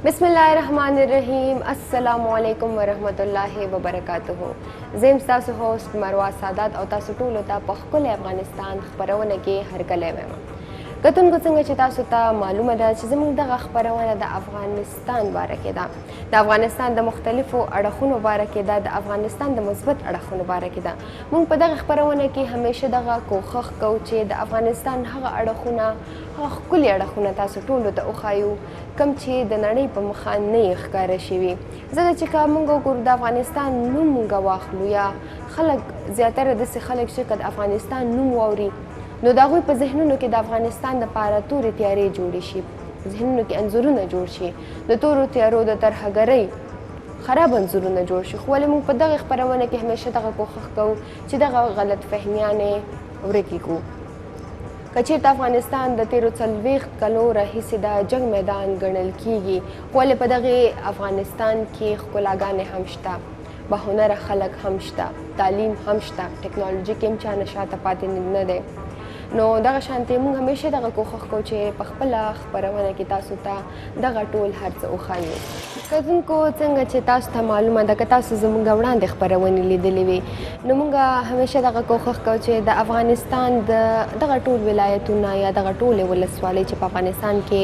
بسم الله الرحمن الرحیم. السلام علیکم ورحمت الله وبرکاته. زم تاسو هوست مروه سادات او تاسو ټول ته په خپل افغانستان خبرونه کې هرکلی وایم. کتونکو څنګه چې تاسو ته معلومه ده چې زموږ دغه خبرونه د افغانستان باره کې ده، د افغانستان د مختلفو اړخونو باره کې ده، د افغانستان د مثبت اړخونو باره کې ده. موږ په دغه خبرونه کې همیشه دغه کوښښ کوو چې د افغانستان هغه اړخونه، هغه ښکلي اړخونه تاسو ټولو ته وښایو کوم چې د نړۍ په مخه نه یې ښکاره شوي. ځکه چې که موږ وګورو د افغانستان نوم موږ واخلو، یا خلک زیاتره داسې خلک چې که د افغانستان نوم واوري نو د هغوی په ذهنونو کې د افغانستان دپاره تورې تیارې جوړې شي، ذهنونو کې انځورونه جوړ شي، د تورو تیارو د ترهګرۍ خراب انځورونه جوړ شي. خو ولې موږ په دغه خپرونه کې همیشه دغه کوښښ کوو چې دغه غلط فهمیانې ورکې کړو. که چېرته افغانستان د تیرو 40 کلو راهیسې د جنګ میدان ګڼل کیږي، خو ولې په دغې افغانستان کې ښکلاګانې هم شته، باهنره خلک هم شته، تعلیم هم شته، ټکنالوژي کې هم چا نه شاته پاتې نه دی. نو دغه شانتې موږ همیشه دغه کوښښ کوو چې په خپله خپرونه کې تاسو ته دغه ټول هر څه وښایو. کتونکو څنګه چې تاسو ته معلومه ده، که تاسو زموږ وړاندې خپرونې لیدلې وي نو موږ همیشه دغه کوښښ کوو چې د افغانستان دغه ټول ولایتونه یا دغه ټولې ولسوالۍ چې په افغانستان کې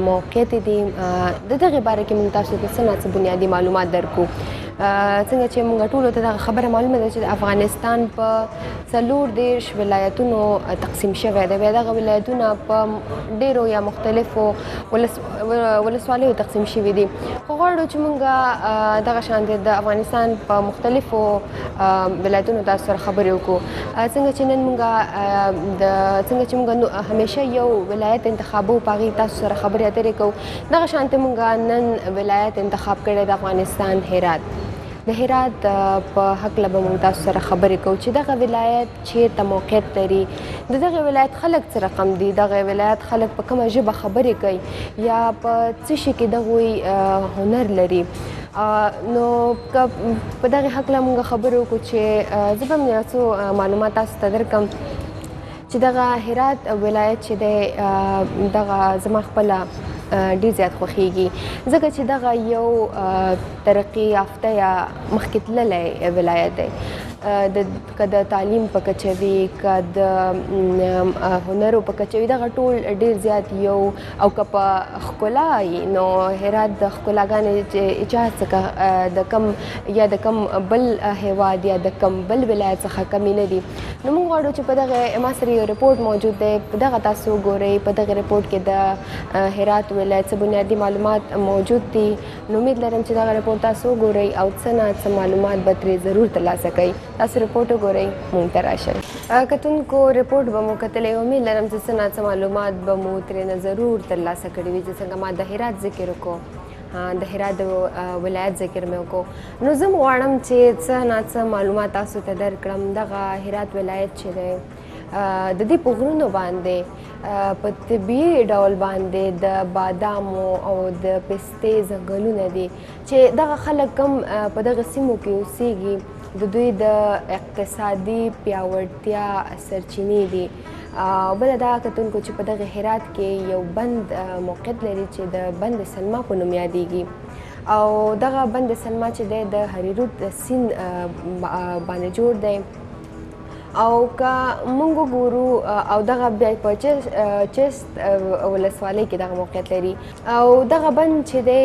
موقعیت دي، د دغې باره کې موږ تاسو ته څه نه څه بنیادي معلومات درکړو. څنګه چې موږ ټولو ته دغه خبره معلومه ده چې د افغانستان په 40 ولایتونو تقسیم شوی دی. بیا دغه ولایتونه په ډیرو یا مختلفو ولسوالیو تقسیم شوي دي. خو غواړو چې موږ دغه شانتې د افغانستان په مختلفو ولایتونو تاسو سره خبرې وکړو. څنګه چې نن موږ همیشه یو ولایت انتخابو، په هغې تاسو سره خبرې اترې کوو. دغه شانتې موږ نن ولایت انتخاب کړی د افغانستان هرات. د هرات په هکله به موږ تاسو سره خبرې کوو چې دغه ولایت چېرته موقعیت لري، د دغه ولایت خلک څه رقم دي، دغه ولایت خلک په کومه ژبه خبرې کوي یا په څه شي کې دغوی هنر لري. نو که په دغې هکله موږ خبرې وکړو چې زه به یو څو معلومات تاسو ته درکړم چې دغه هرات ولایت چې دی دغه زما خپله ډېر زیات خوښیږي، ځکه چې دغه یو ترقي یافته یا مخکې تللی ولایت دی. که د تعلیم په کچه وي، که د هنرو په کچه وي، دغه ټول ډېر زیات یو. او که په ښکلا وي نو هرات د ښکلاګانې چې اجازه څخه د کم یا د کم بل هیواد یا د کم بل ولایت څخه کمې نه دي. نو موږ غواړو چې په دغه ما سره یو رپورټ موجود دی، په دغه تاسو وګورئ. په دغه رپورټ کې د هرات ولایت څه بنیادي معلومات موجود دي. نو امید لرم چې دغه رپورټ تاسو وګورئ او څه نه څه معلومات به ترې ضرور ترلاسه کوئ. تاسو رپورټ وګورئ، موږ ته راشئ. کتونکو رپورټ به مو کتلی، امید لرم چې څه نه څه معلومات به مو ترېنه ضرور ترلاسه کړي وي. چې څنګه ما د هرات ذکر وکړو، د هرات د ولایت ذکر مې وکړو، نو زه غواړم چې څه نه څه معلومات تاسو ته درکړم. دغه هرات ولایت چې دی د دې په غرونو باندې په طبیعي ډول باندې د بادامو او د پستې ځنګلونه دي چې دغه خلک هم په دغه سیمو کې اوسیږي، د دوی د اقتصادي پیاوړتیا سرچینې دي. بله دا کتونکو چې په دغه هرات کې یو بند موقعیت لري چې د بند سلما په نوم یادیږي. او دغه بند سلما چې دی د هریرود سیند باندې جوړ دی. او که موږ وګورو او دغه بیا په چست ولسوالۍ کې دغه موقعیت لري. او دغه بند چې دی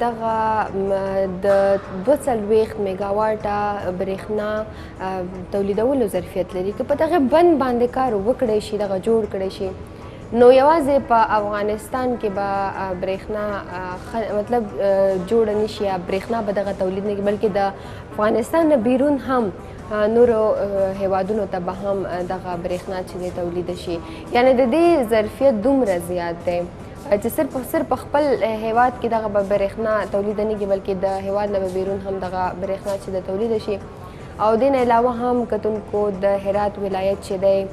دغه د 42 میګاواټه برېښنا تولیدولو ظرفیت لري. که په دغه بند باندې کار وکړی شي، دغه جوړ کړی شي، نو یوازې په افغانستان کې به برېښنا مطلب جوړه نه شي، یا برېښنا به دغه تولید نه کړي، بلکې د افغانستان نه بیرون هم نورو هیوادونو ته به هم دغه برېښنا چې دی تولید شي. یعنې د دې ظرفیت دومره زیات دی چې صرف په خپل هیواد کې دغه به برېښنا تولید نه کړي، بلکې د هیواد نه به بیرون هم دغه برېښنا چې د تولید شي. او دې نه علاوه هم کتونکو د هرات ولایت چې دی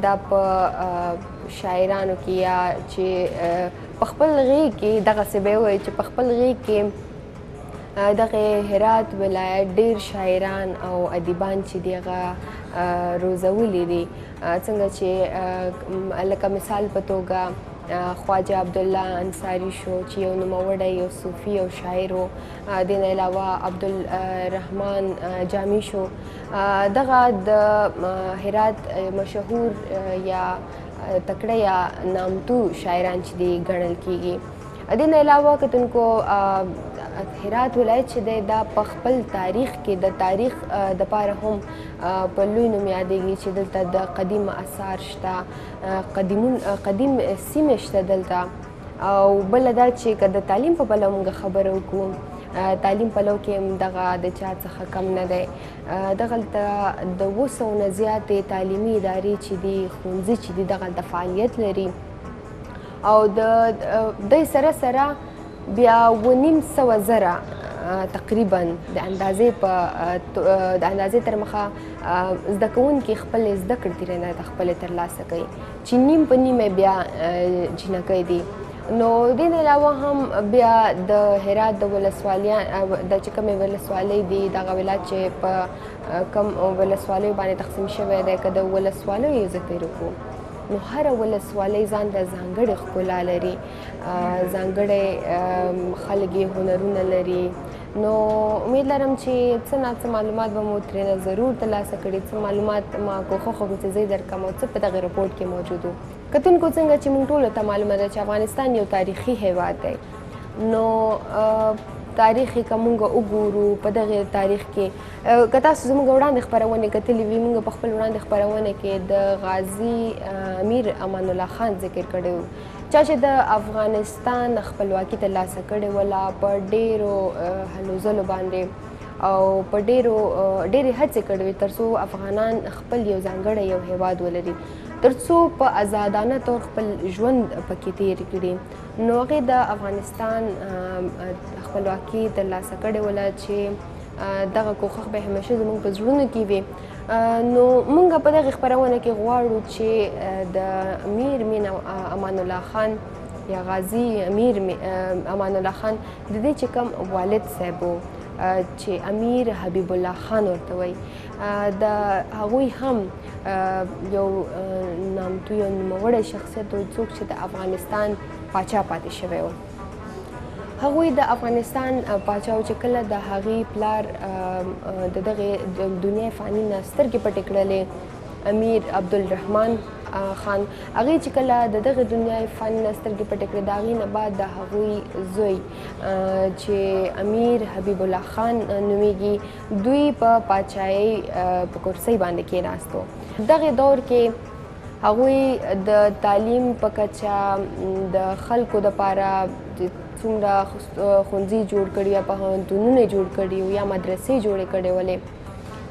دا په شاعرانو کې یا چې په خپل غېږ کې دغسې به یې ووایي چې په خپل غېږ کې دغه هرات ولایت ډیر شاعران او ادیبان چې دی هغه روزولي دي، څنګه چې لکه مثال په توګه خواجه عبدالله انصاري شو چې یو نوموړی یو صوفي او شاعر و. دې نه علاوه عبدالرحمن جامی شو. دغه د هرات مشهور یا تکړه یا نامتو شاعران چې دي ګڼل کیږي. دې نه علاوه کتونکو هرات ولایت چې دی دا په خپل تاریخ کې د تاریخ دپاره هم په لوی نوم یادېږي چې دلته د قدیم اثار شته، قدیم سیمې شته دلته. او بله دا چې که د تعلیم په پلو موږ خبره وکړو، تعلیم پلو کې هم دغه د چا څخه کم نه دی. دغلته د 200 نه زیاتې تعلیمي ادارې چې دي، ښوونځي چې دي، دغلته فعالیت لري. او د دې سره بیا 9,500 تقریبا د اندازې تر مخه زده کوونکي خپل زده کړې ترېنه خپلې ترلاسه کوي چې نیم په نیمه بیا جینکۍ دي. نو دې نه علاوه هم بیا د هرات د ولسوالیان د چې کومې ولسوالۍ دي، دغه ولایت چې په کوم ولسوالیو باندې تقسیم شوی دی، که د ولسوالیو ذکر وکړو نو هره ولسوالۍ ځان ته ځانګړې ښکلا لري، ځانګړی خلک یې هنرونه لري. نو امید لرم چې څه نه څه معلومات به مو ترېنه ضرور ترلاسه کړي. څه معلومات ما کوښښ وکړو چې زه یې درکړم او څه په دغه رپورټ کې موجود وو. کتونکو څنګه چې موږ ټولو ته معلومه ده چې افغانستان یو تاریخي هیواد دی، نو تاریخ یې که موږ وګورو په دغه تاریخ کې که تاسو زموږ وړاندې خپرونې کتلې وي، موږ په خپل وړاندې خپرونه کې د غازي امیر امان الله خان ذکر کړی و، چا چې د افغانستان خپلواکي ترلاسه کړې وله په ډېرو هلو ځلو باندې او په ډېرې هڅې کړې وې تر څو افغانان خپل یو ځانګړی یو هیواد ولري، تر څو په ازادانه طور خپل ژوند پکې تیر کړي. نو هغې د افغانستان خپلواکي ترلاسه کړې وله چې دغه کوښښ به همیشه زموږ په زړونو کې وي. نو موږ په دغې خپرونه کې غواړو چې د امیر مین امان الله خان یا غازي امیر امان الله خان د دې چې کوم والد صاحب و چې امیر حبیب الله خان ورته وایي، د هغوی هم یو نامتو یو نوموړی شخصیت و څوک چې د افغانستان پاچا پاتې شوی و. هغوی د افغانستان پاچا و چې کله د هغې پلار د دغې دنیا فاني نه سترګې پټې کړلې، امیر عبدالرحمن خان، هغې چې کله د دغې دنیا فاني نه سترګې پټې کړې، د هغې نه بعد د هغوی زوی چې امیر حبیب الله خان نومیږي، دوی په پاچایۍ په کرسۍ باندې کېناستو. دغې دور کې هغوی د تعلیم په کچه د خلکو دپاره څومره ښوونځي جوړ کړي یا پوهنتونونه جوړ کړي یا مدرسې جوړې کړې ولې،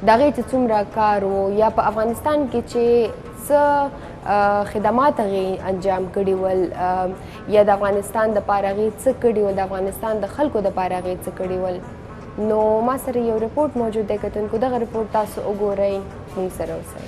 د هغې چې څومره کار و یا په افغانستان کې چې څه خدمات هغې انجام کړي ول یا د افغانستان دپاره هغې څه کړي ول، د افغانستان د خلکو دپاره هغې څه کړي ول. نو ما سره یو رپورټ موجود دی، کتونکو دغه رپورټ تاسو وګورئ، موږ سره اوسئ.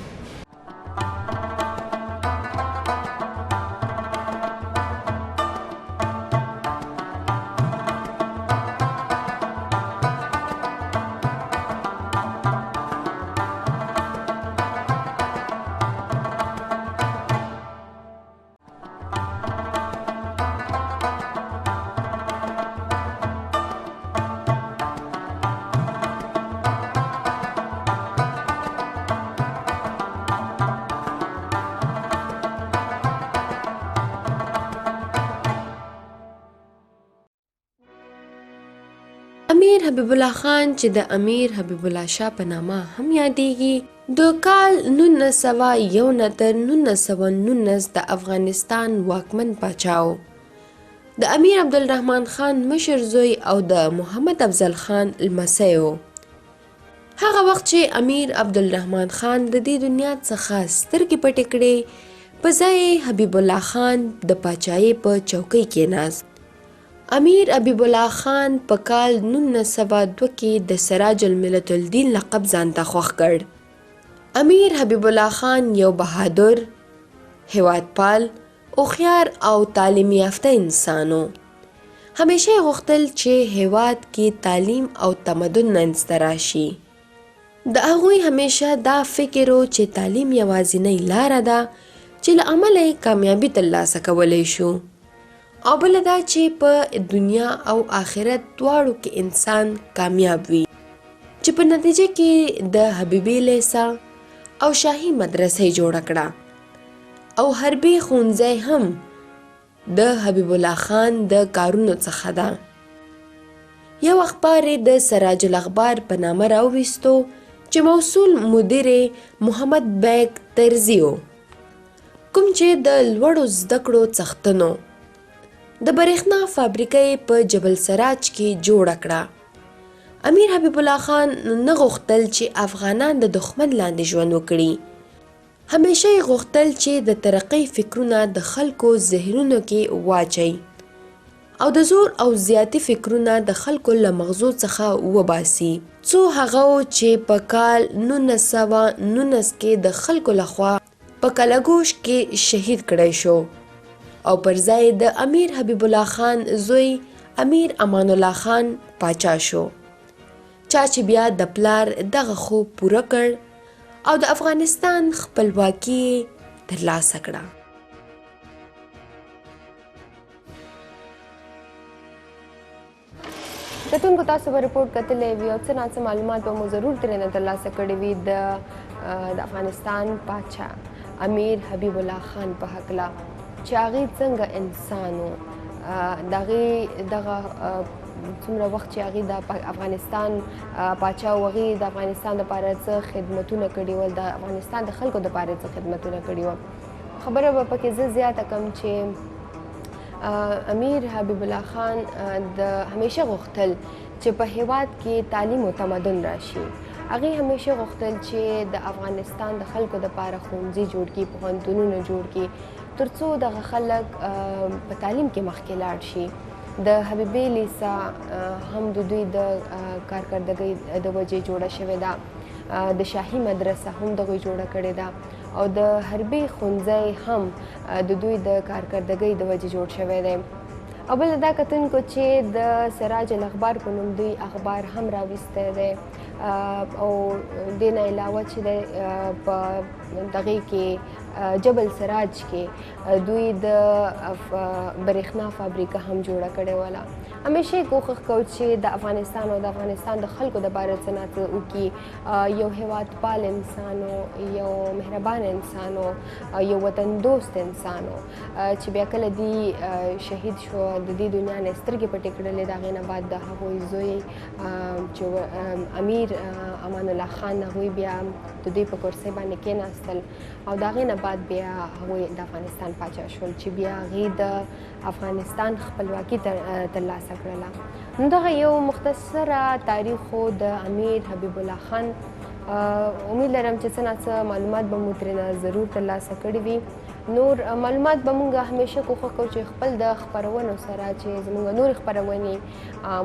امیر حبیب الله خان چې د امیر حبیب الله شاه په نامه هم یادېږي، د کال 1901 نه تر 1919 د افغانستان واکمن پاچا و. د امیر عبدالرحمن خان مشر زوی او د محمد افضل خان لمسی و. هغه وخت چې امیر عبدالرحمن خان د دې دنیا څخه سترګې پټې کړې، په ځای حبیب الله خان د پاچایۍ په چوکۍ کېناست. امیر حبیب الله خان په کال 1902 کې د سراج الملت الدین لقب ځانته خوښ کړ. امیر حبیب الله خان یو بهادر، هیوادپال، هوښیار او تعلیم یافته انسان و. همیشه یې غوښتل چې هیواد کې تعلیم او تمدن منځته راشي. د هغوی همیشه دا فکر و چې تعلیم یوازینۍ لاره ده چې له امله یې کامیابي ترلاسه کولی شو، او بله دا چې په دنیا او آخرت دواړو کې انسان کامیاب وي، چې په نتیجه کې د حبیبي لیسه او شاهي مدرسه جوړه کړه، او حربي ښوونځی هم د حبیب الله خان د کارونو څخه ده. یو اخبار د سراج الاخبار په نامه راوویستو چې موصول مدیر محمد بیگ ترزي و، کوم چې د لوړو زده کړو څښتن و. د برېښنا فابریکه په جبل سراج کې جوړه کړه. امیر حبیب الله خان نه غوښتل چې افغانان د دښمن لاندې ژوند وکړي. همیشه یې غوښتل چې د ترقۍ فکرونه د خلکو ذهنونو کې واچي او د زور او زیاتي فکرونه د خلکو له مغزو څخه وباسي، څو هغه چې په کال 1919 کې د خلکو لخوا په کلګوش کې شهید کړی شو، او پر ځای د امیر حبیب الله خان زوی امیر امان الله خان پاچا شو، چا چې بیا د پلار دغه خوب پوره کړ او د افغانستان خپلواکي ترلاسه کړه. کتونکو تاسو به رپورټ کتلی وي او څه ناڅه معلومات به مو ضرور ترېنه ترلاسه کړي وي د افغانستان پاچا امیر حبیب الله خان په هکله، چې هغې څنګه انسان و، د هغې دغه څومره وخت چې هغې د افغانستان پاچا و، هغې د افغانستان دپاره څه خدمتونه کړي ول، د افغانستان د خلکو دپاره څه خدمتونه کړي ول. خبره به پکې زه زیاته کړم چې امیر حبیب الله خان همیشه غوښتل چې په هیواد کې تعلیم او تمدن راشي. هغې همیشه غوښتل چې د افغانستان د خلکو دپاره ښوونځي جوړ کړي، پوهنتونونه جوړ کړي، تر څو دغه خلک په تعلیم کې مخکې لاړ شي. د حبیبي لیسه هم د دوی د کارکردګۍ د وجې جوړه شوې ده، د شاهي مدرسه هم دغوی جوړه کړې ده، او د حربي ښوونځی هم د دوی د کارکردګۍ د وجې جوړ شوی دی. او بل دا کتونکو چې د سراج الاخبار په نوم دوی اخبار هم راویستی دی، او دې نه علاوه چې دی په دغې کې جبل سراج کې دوی د برېښنا فابریکه هم جوړه کړې وله. همیشه یې کوښښ کوو چې د افغانستان او د افغانستان د خلکو دپاره څه نه څه وکړي، یو هیوادپال انسان و، یو مهربان انسان و، یو وطن دوست انسان و، چې بیا کله دی شهید شو، د دې دنیا نه سترګې پټې کړلې. د هغې نه بعد د هغوی زوی چې امیر امان الله خان، هغوی بیا د دوی په کرسۍ باندې کېناستل، او د هغې نه بعد بیا هغوی د افغانستان پاچا شول، چې بیا هغې د افغانستان خپلواکي ترلاسه کړله. نو دغه یو مختصره تاریخ و د امیر حبیب الله خان. امید لرم چې څه نه څه معلومات به مو ترېنه ضرور ترلاسه کړي وي. نور معلومات به مونږ همیشه کوښښ کوو چې خپل د خپرونو سره چې زموږ نورې خپرونې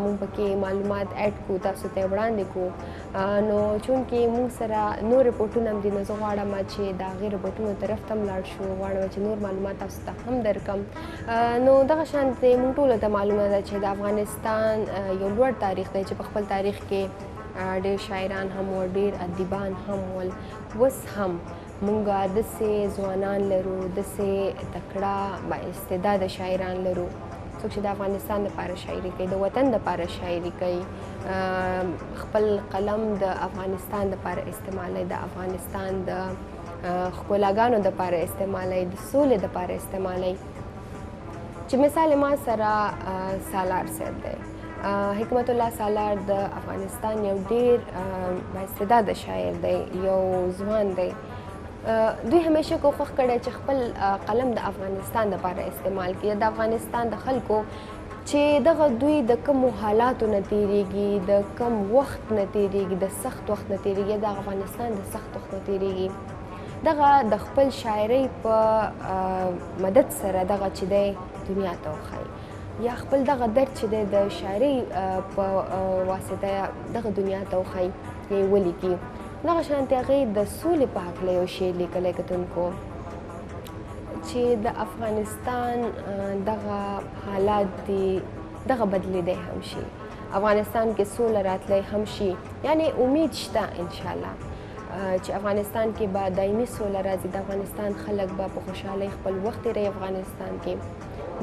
مونږ پکې معلومات اډ کړو، تاسو ته یې وړاندې کړو. نو چونکې مونږ سره نور رپورټونه هم دي، نو زه غواړم چې د هغې رپورټونو طرف ته هم لاړ شو، غواړم چې نور معلومات تاسو ته هم درکړم. نو دغه شانتې مونږ ټولو ته معلومه ده چې د افغانستان یو لوړ تاریخ دی، چې په خپل تاریخ کې ډېر شاعران هم ول، ډېر ادیبان هم ول. اوس هم مونږ داسې ځوانان لرو، داسې تکړه با استعداده شاعران لرو، څوک چې د افغانستان دپاره شاعري کوي، د وطن دپاره شاعري کوي، خپل قلم د افغانستان دپاره استعمالوي، د افغانستان د ښکلاګانو دپاره استعمالوي، د سولې دپاره استعمالوي. چې مثال ما سره سالار صاحب دی، حکمت الله سالار د افغانستان یو ډېر با استعداده شاعر دی، یو ځوان دی. دوی همیشه کوښښ کړی چې خپل قلم د افغانستان دپاره استعمال کړي، د افغانستان د خلکو چې دغه دوی د کومو حالاتو نه تېرېږي، د کوم وخت نه تېرېږي، د سخت وخت نه تېرېږي، د افغانستان د سخت وخت نه تېرېږي، دغه د خپل شاعرۍ په مدد سره دغه چې دی دنیا ته وښایي، یا خپل دغه درد چې دی د شاعرۍ په واسطه دغه دنیا ته وښایي، یا یې ولیکي. دغه شانتې هغې د سولې په هکله یو شعر لیکلی کتونکو، چې د افغانستان دغه حالات دي دغه بدلیدی هم شي، افغانستان کې سوله راتلی هم شي، یعنی امید شته انشاءالله چې افغانستان کې به دایمي سوله راځي، د افغانستان خلک به په خوشحالۍ خپل وخت تیروي افغانستان کې.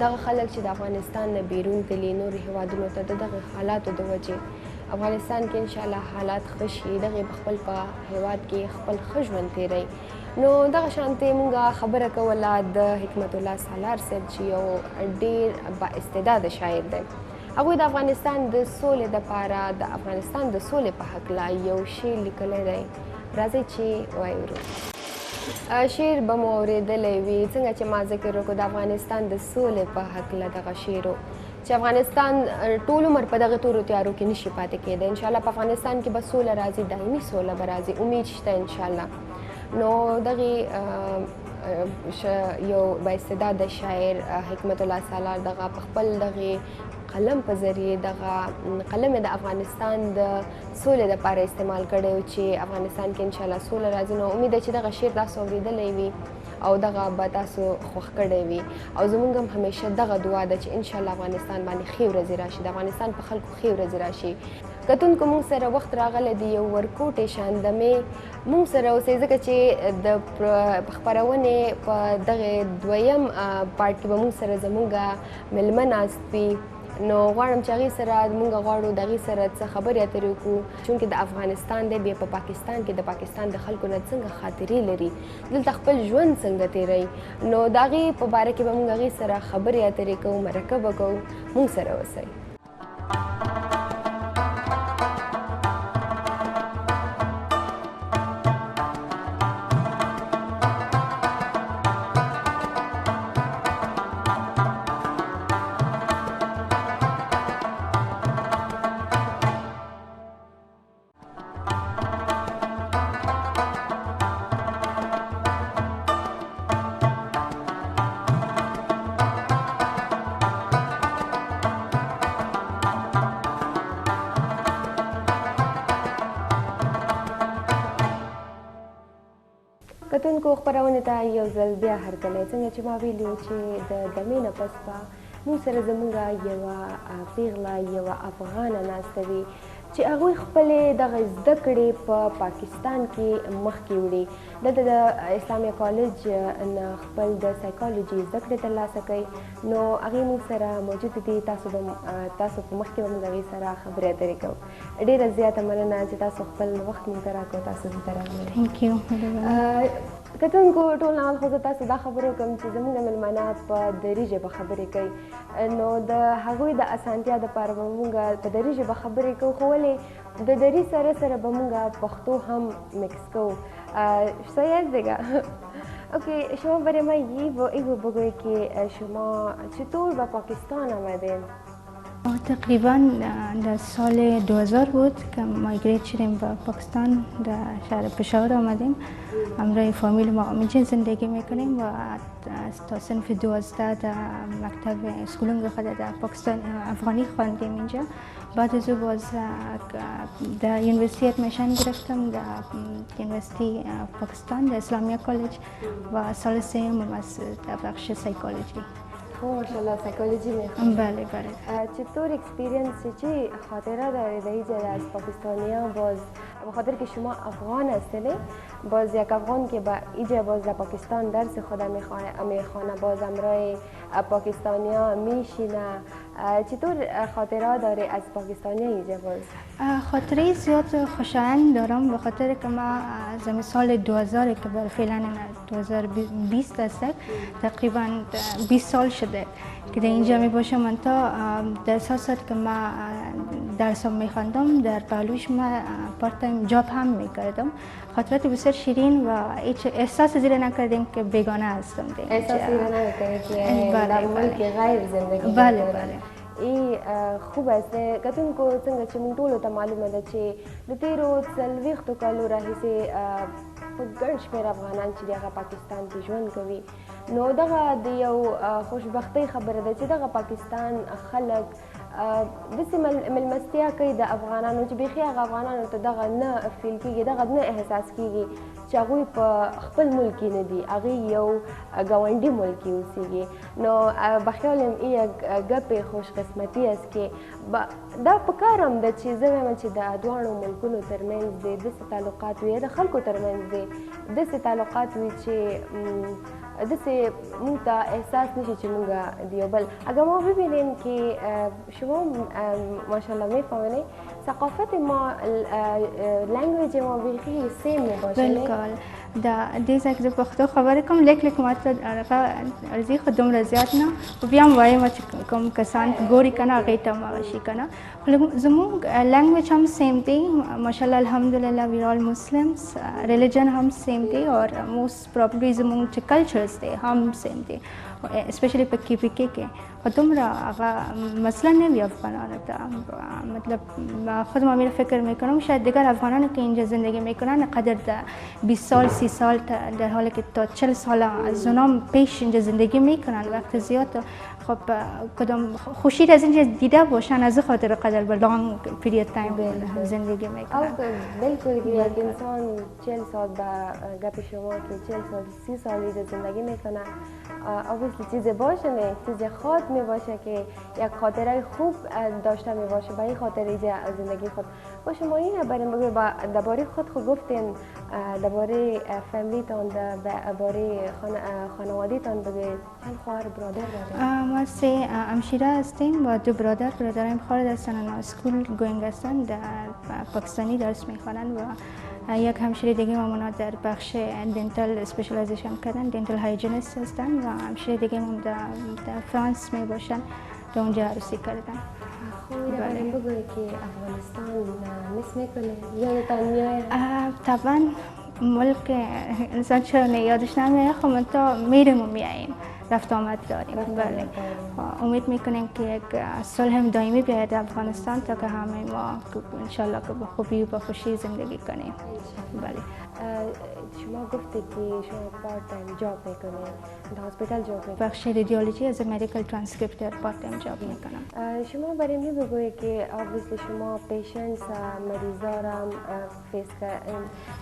دغه خلک چې د افغانستان نه بیرون تللي نورو هیوادونو ته د دغه حالاتو د وجې افغانستان کې انشاءالله حالات ښه شي، دغې به خپل په هیواد کې خپل ښه ژوند تیروي. نو دغه شانتې مونږ خبره کوله د حکمت الله سالار صاحب چې یو ډېر با استعداده شاعر دی. هغوی د افغانستان د سولې دپاره د افغانستان د سولې په هکله یو شعر لیکلی دی. راځئ چې واورو. شعر به مو اورېدلی وي، څنګه چې ما ذکر وکړو د افغانستان د سولې په هکله دغه شعر و چې افغانستان ټول عمر په دغه تورو تیارو کې نشي پاتې کېدی. انشاءالله په افغانستان کې به سوله راځي، دایمي سوله به راځي، امید شته انشاءالله. نو دغې یو با استعداده شاعر حکمت الله سالار دغه په خپل دغې قلم په ذریعه دغه قلم د افغانستان د سولې لپاره استعمال کړی و چې افغانستان کې انشاءالله سوله راځي. نو امید ده چې دغه شعر تاسو اورېدلی وي او دغه به تاسو خوښ کړی وي، او زموږ هم همیشه دغه دعا ده چې انشاءالله افغانستان باندې ښې ورځې راشي، د افغانستان په خلکو ښې ورځې راشي. کتونکو موږ سره وخت راغلی دی یو ورکوټې شاندمې موږ سره اوسئ، ځکه چې د خپرونې په دغې دویم پارټ کې به موږ سره زموږ میلمه ناست وي. نو غواړم چې هغې سره موږ غواړو د هغې سره څه خبرې اترې وکړو، چونکې د افغانستان دی بیا په پاکستان کې د پاکستان د خلکو نه څنګه خاطرې لري، دلته خپل ژوند څنګه تیروي. نو د هغې په باره کې به موږ هغې سره خبرې اترې کوو، مرکه به کوو. موږ سره اوسئ. کتونکو خپرونې ته یو ځل بیا هرکلی. څنګه چې ما ویلي وو چې د دمې نه پس به موږ سره زموږ یوه پیغله یوه افغانه ناسته وي چې هغوی خپلې دغه زده کړې په پاکستان کې مخکې وړي. دلته د اسلامیه کالج نه خپل د سایکالوجي زده کړې ترلاسه کوي. نو هغې موږ سره موجود دي، تاسو په مخکې به موږ هغې سره خبرې اترې کوو. ډېره زیاته مننه چې تاسو خپل وخت موږ ته راکړو، تاسو دلته راغلئ. Thank you. کتونکو ټول اول خو زه تاسو دا خبره وکړم چې زموږ مېلمانه په دري ژبه خبرې کوي، نو د هغوی د اسانتیا دپاره به موږ په دري ژبه خبرې کوو، خو ولې د دري سره سره به موږ پښتو هم میکس کوو. صحیح است دیگه؟ اوکی، شما برای من ایگو بگویید که شما چطور به پاکستان آمدین؟ تقریبا در سال 2000 بود که مایگریت شدیم به پاکستان، در شهر پشاور آمدیم. همراه فامیل ما اینجا زندگی میکنیم و تا صنف 12 در مکتب اسکولنگ خود در پاکستان افغانی خواندیم اینجا. بعد از او باز در یونیورسیتی ادمیشن گرفتم در یونیورسیتی پاکستان در اسلامیه کالج و سال سوم از در بخش سایکولوژی. ماشاءالله سایکولوژی میخونید؟ بله بله. چطور اکسپیرینس چی خاطره دارید اینجا از پاکستانیان؟ باز بخاطر که شما افغان هستید، باز یک افغان که با اینجا باز در پاکستان درس خود میخوانه، باز همراه پاکستانیان میشینه، چطور خاطره داری از پاکستانیان اینجا؟ باز خاطره زیاد خوشایند دارم، به خاطر که ما از سال 2000 که فعلا 2020 است، تقریبا 20 سال شده که در اینجا می باشم. من تا در سالت که ما درس میخواندم، در پهلوش ما پارت تایم جاب هم میکردم. خاطرات بسیار شیرین و هیچ احساس زیر نکردیم که بیگانه هستم. احساس زیر نکردیم که در ملک غیر زندگی؟ بله بله. ای خوب است. کتونکو څنګه چې موږ ټولو ته معلومه ده چې د تیرو 40 کالو راهیسې په ګڼ شمېر افغانان چې دغه پاکستان کې ژوند کوي، نو دغه د یو خوشبختۍ خبره ده چې دغه پاکستان خلک داسې مېلمستیا کوي د افغانانو چې بیخي هغه افغانانو ته دغه نه فیل کېږي، دغه نه احساس کېږي چې هغوی په خپل ملک کې نه دي، هغوی یو ګاونډي ملک کې اوسېږي. نو بخیال یم ای ګپې خوش قسمتي است کې دا په کار هم ده چې زه وایم چې د دواړو ملکونو ترمنځ د داسې تعلقات وي، د خلکو ترمنځ د داسې تعلقات وي چې داسې موږ ته احساس نشي چې موږ د یو بل. اگر ما ببینیم که شما ماشاءالله میفهمید ثقافت ما لنگویج ما بیخی سیم میباشه. بالکل دې ځای کې د پښتو خبرې کوم لیک ماته ارزي خو دومره زیات نه، خو بیا هم وایم چې کوم کسان ګوري که نه هغوی ته هماغه شي که نه. زموږ لنګویج هم سیم دی ماشاءالله الحمدلله، وی آل مسلمس، ریلیجن هم سیم دی اور موست پرابلی زموږ چې کلچرز دی هم سیم دی، اسپیشلی په KPK کې. خو دومره هغه مسئله نه وی افغانانو ته. مطلب خود ما فکر میکنم شاید دیگر افغانانی که اینجا زندگی میکنن قدر 20 سال 30 سال در حالی که تا 40 سال از اونام پیش اینجا زندگی میکنن وقت زیاد، خب کدام خوشی از اینجا دیده باشن از خاطر قدر به لانگ پیریود تایم زندگی میکنن. بالکل که یک انسان 40 سال به گپ شما که 40 سال 30 سال اینجا زندگی میکنه obviously چیز باشه نه، چیز خاط می باشه که یک خاطره خوب داشته می باشه به این خاطر اینجا زندگی خود. و شما این بگوی درباره خود گفتین، درباره فامیلیتان، درباره خانوادیتان بگوی. چند خواهر برادر دارید؟ ما 3 همشیره هستیم و 2 برادرایم خارج هستن و اسکول گوینگ هستن، در پاکستانی درس میخوانن و یک همشیره دیگه ما در بخش دنتال اسپشیالایزیشن کردن، دنتال هایجینیست هستن و همشیره دیگه ما در فرانس می باشن، در اونجا عروسی کردن. بله. بگوی که افغانستان مس میکنه یادتان میآید؟ طبعا ملک انسان چرا یادش نمیاد، خب من تا میریم و میاییم، رفت آمد داریم. بله امید میکنیم که یک صلح دائمی بیاید افغانستان تا که همه ما انشالله که به خوبی و به خوشی زندگی کنیم. بله شما گفتید که شما پارت تایم جاب میکنید، در هسپتال جاب میکنید. بخش رادیولوژی از مدیکال ترانسکریپتر پارت تایم جاب میکنم. شما برای من بگویید که obviously شما پیشنس مریضا را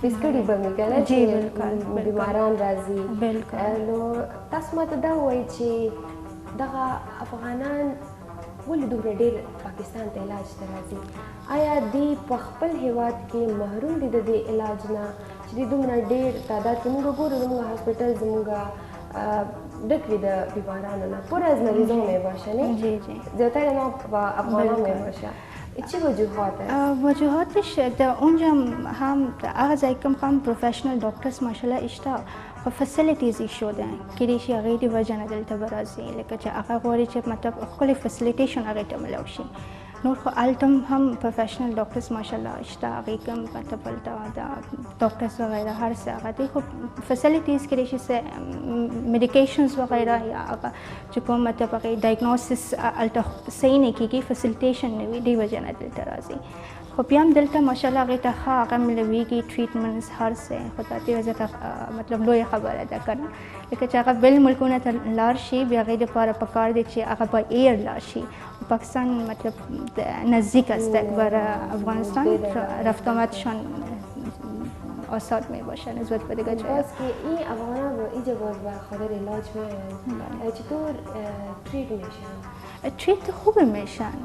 فیس کردی میکنه جی بالکل بیماران راځي. بالکل نو تاسو ماته دا وایي چې دغه افغانان ولې دومره ډېر پاکستان ته علاج ته راځي؟ آیا دوی په خپل هیواد کې محروم دي د دې علاج نه چې دوی دومره ډېر تعداد کې موږ ګورو زموږ هسپتال زموږ ډک وي د بیمارانو نه، پر از مریضان میباشه نه؟ جی جی زیادتر ما با افغانان میباشه. چی وجوهات است؟ وجوهاتش در اونجا هم هغه ځای کوم هم پروفیشنل ډاکټرز ماشاءالله اشته خو فسیلیټیز شوده کېدای شي هغې د وجه نه دلته به راځي، لکه چې هغه غواړي چې مطلب ښکلی فسیلیټیشن هغې ته ملو شي. نور خو هلته هم پروفیشنل ډاکټرز ماشاءالله شته، هغې کوم مطلب هلته د ډاکټرز وغیره هر څه هغه دی، خو فسیلیټیز کېدای شي څه میډیکیشنز وغیره یا هغه چې کوم مطلب هغې ډایګنوسس هلته صحیح نه کېږي، فسیلیټیشن نه وي، دې وجه نه دلته راځي. خو بیا هم دلته ماشاءالله هغې ته ښه هغه ملویږي، ټریټمنټس هر څه، خو دا دې وجه ته مطلب لویه خبره ده که نه، لکه چې هغه بل ملکونو ته لاړ شي بیا هغې دپاره پکار دی چې هغه با ایر لاړ شي. پاکستان مطلب نزدیک است بر افغانستان، رفت آمدشان آسان می باشه نسبت به دیگه جاها. باز که این افغانان رو اینجا باز به خاطر علاج میان، چطور تریت میشن؟ تریت خوب میشن،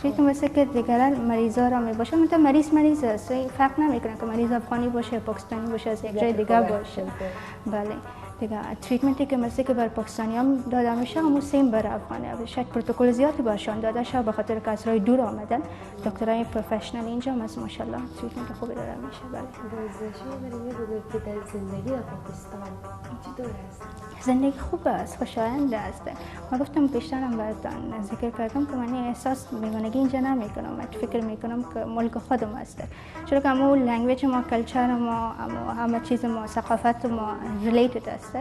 تریت مثل که دیگران مریضا را می باشه، مثلا مریض است، فرق نمیکنه که مریض افغانی باشه پاکستانی باشه از یک جای دیگه باشه. بله دیگه تریتمنتی که مثل که بر پاکستانی هم داده میشه همون سیم بر افغانی هم، شاید پروتکل زیادی برشان داده شد به خاطر که از راه دور آمدن. دکترای پروفشنال اینجا هم ماشاءالله تریتمنت خوبی داده میشه. بله شما برای بگویید که در زندگی در پاکستان چطور است؟ زندگی خوب است، خوشایند است. من گفتم پیشترم براتون ذکر کردم که من احساس بیگانگی اینجا نمیکنم، من فکر میکنم که ملک خودم است، چون که همون لنگویج ما، کلچر ما، همه چیز ما، ثقافت ما ریلیتد است.